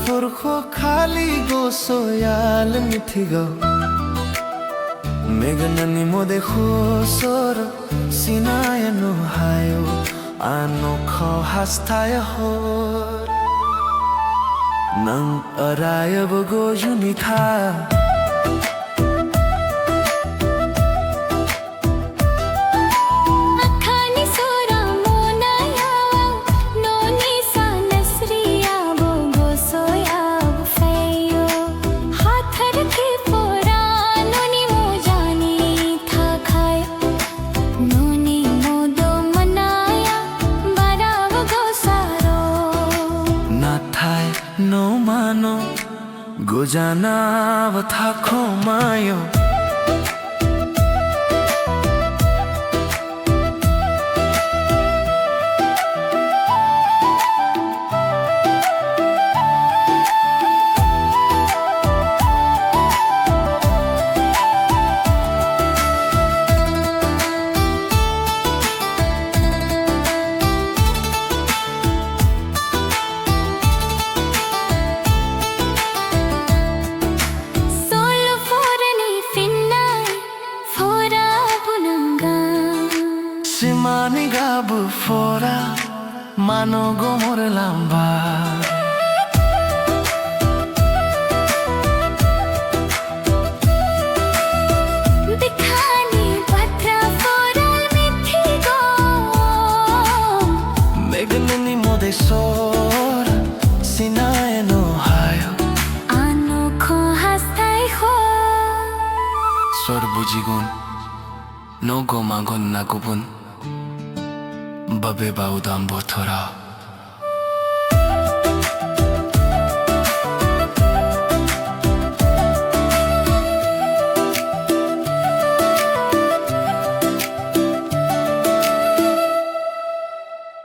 furkho khali go soyal mithigo meganani mode khosor sinayano hayo anokho hastaya hor nang arayab go junitha no mano gojana vatha khomayo Simani gabu fora mano gomor lamba dikhani patra fora mithi go meganani mode sor sinae no hayo anokho hastai ho sor bujigun no go magon na gubun Babe baudam bothora